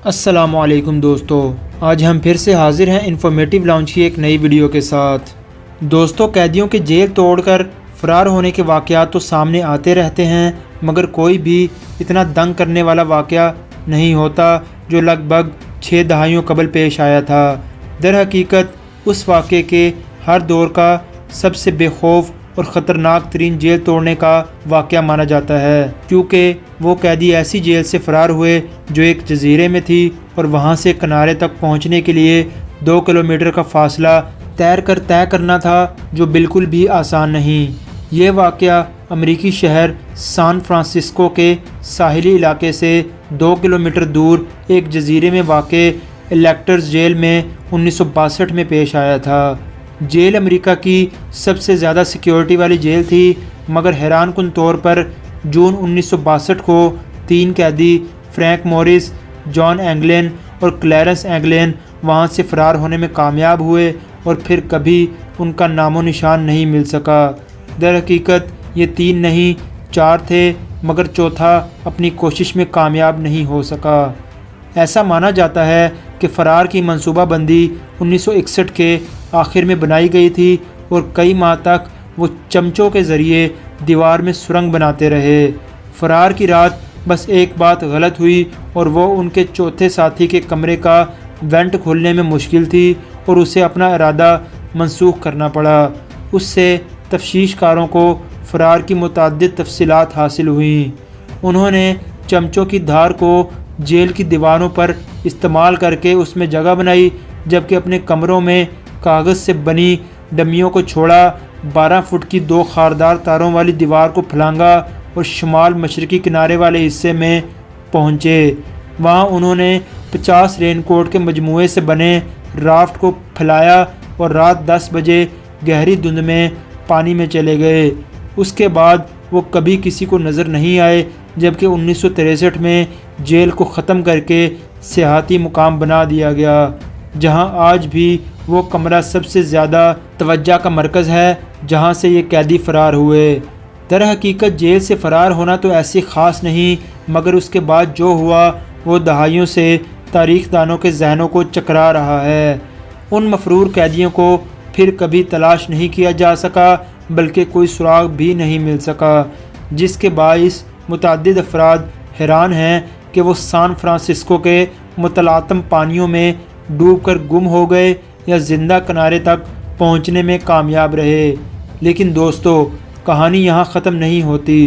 السلام علیکم دوستو، آج ہم پھر سے حاضر ہیں انفارمیٹیو لاؤنج کی ایک نئی ویڈیو کے ساتھ۔ دوستو، قیدیوں کے جیل توڑ کر فرار ہونے کے واقعات تو سامنے آتے رہتے ہیں، مگر کوئی بھی اتنا دنگ کرنے والا واقعہ نہیں ہوتا جو لگ بھگ 6 دہائیوں قبل پیش آیا تھا۔ در حقیقت اس واقعے کے ہر دور کا سب سے بے خوف اور خطرناک ترین جیل توڑنے کا واقعہ مانا جاتا ہے، کیونکہ وہ قیدی ایسی جیل سے فرار ہوئے جو ایک جزیرے میں تھی اور وہاں سے کنارے تک پہنچنے کے لیے 2 کلومیٹر کا فاصلہ تیر کر طے کرنا تھا، جو بالکل بھی آسان نہیں۔ یہ واقعہ امریکی شہر سان فرانسسکو کے ساحلی علاقے سے 2 کلومیٹر دور ایک جزیرے میں واقع الیکٹرز جیل میں 1962 میں پیش آیا تھا۔ جیل امریکہ کی سب سے زیادہ سیکیورٹی والی جیل تھی، مگر حیران کن طور پر جون 1962 کو 3 قیدی فرینک موریس، جان اینگلن اور کلیرنس اینگلن وہاں سے فرار ہونے میں کامیاب ہوئے اور پھر کبھی ان کا نام و نشان نہیں مل سکا۔ در حقیقت یہ 3 نہیں 4 تھے، مگر چوتھا اپنی کوشش میں کامیاب نہیں ہو سکا۔ ایسا مانا جاتا ہے کہ فرار کی منصوبہ بندی 1961 کے آخر میں بنائی گئی تھی اور کئی ماہ تک وہ چمچوں کے ذریعے دیوار میں سرنگ بناتے رہے۔ فرار کی رات بس ایک بات غلط ہوئی اور وہ ان کے چوتھے ساتھی کے کمرے کا وینٹ کھولنے میں مشکل تھی اور اسے اپنا ارادہ منسوخ کرنا پڑا۔ اس سے تفتیش کاروں کو فرار کی متعدد تفصیلات حاصل ہوئیں۔ انہوں نے چمچوں کی دھار کو جیل کی دیواروں پر استعمال کر کے اس میں جگہ بنائی، جبکہ اپنے کمروں میں کاغذ سے بنی ڈمیوں کو چھوڑا۔ 12 فٹ کی 2 خاردار تاروں والی دیوار کو پھلانگا اور شمال مشرقی کنارے والے حصے میں پہنچے۔ وہاں انہوں نے 50 رین کوٹ کے مجموعے سے بنے رافٹ کو پھیلایا اور رات 10 بجے گہری دھند میں پانی میں چلے گئے۔ اس کے بعد وہ کبھی کسی کو نظر نہیں آئے، جبکہ 1963 میں جیل کو ختم کر کے سیاحتی مقام بنا دیا گیا، جہاں آج بھی وہ کمرہ سب سے زیادہ توجہ کا مرکز ہے جہاں سے یہ قیدی فرار ہوئے۔ در حقیقت جیل سے فرار ہونا تو ایسی خاص نہیں، مگر اس کے بعد جو ہوا وہ دہائیوں سے تاریخ دانوں کے ذہنوں کو چکرا رہا ہے۔ ان مفرور قیدیوں کو پھر کبھی تلاش نہیں کیا جا سکا، بلکہ کوئی سراغ بھی نہیں مل سکا، جس کے باعث متعدد افراد حیران ہیں کہ وہ سان فرانسسکو کے متلاطم پانیوں میں ڈوب کر گم ہو گئے یا زندہ کنارے تک پہنچنے میں کامیاب رہے۔ لیکن دوستو، کہانی یہاں ختم نہیں ہوتی۔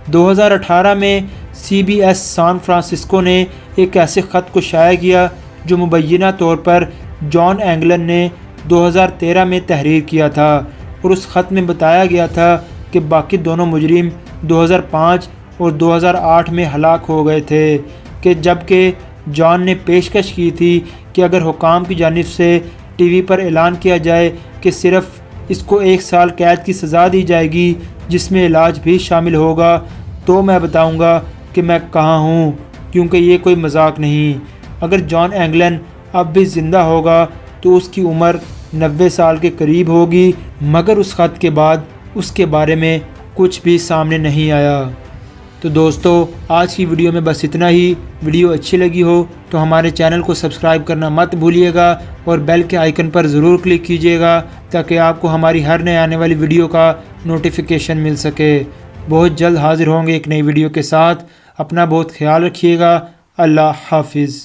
2018 میں CBS سان فرانسسکو نے ایک ایسے خط کو شائع کیا جو مبینہ طور پر جان اینگلن نے 2013 میں تحریر کیا تھا، اور اس خط میں بتایا گیا تھا کہ باقی دونوں مجرم 2005 اور 2008 میں ہلاک ہو گئے تھے، کہ جبکہ جان نے پیشکش کی تھی کہ اگر حکام کی جانب سے ٹی وی پر اعلان کیا جائے کہ صرف اس کو 1 سال قید کی سزا دی جائے گی جس میں علاج بھی شامل ہوگا، تو میں بتاؤں گا کہ میں کہاں ہوں، کیونکہ یہ کوئی مذاق نہیں۔ اگر جان اینگلن اب بھی زندہ ہوگا تو اس کی عمر 90 سال کے قریب ہوگی، مگر اس خط کے بعد اس کے بارے میں کچھ بھی سامنے نہیں آیا۔ تو دوستو، آج کی ویڈیو میں بس اتنا ہی۔ ویڈیو اچھی لگی ہو تو ہمارے چینل کو سبسکرائب کرنا مت بھولیے گا اور بیل کے آئیکن پر ضرور کلک کیجیے گا تاکہ آپ کو ہماری ہر نئے آنے والی ویڈیو کا نوٹیفیکیشن مل سکے۔ بہت جلد حاضر ہوں گے ایک نئی ویڈیو کے ساتھ۔ اپنا بہت خیال رکھیے گا۔ اللہ حافظ۔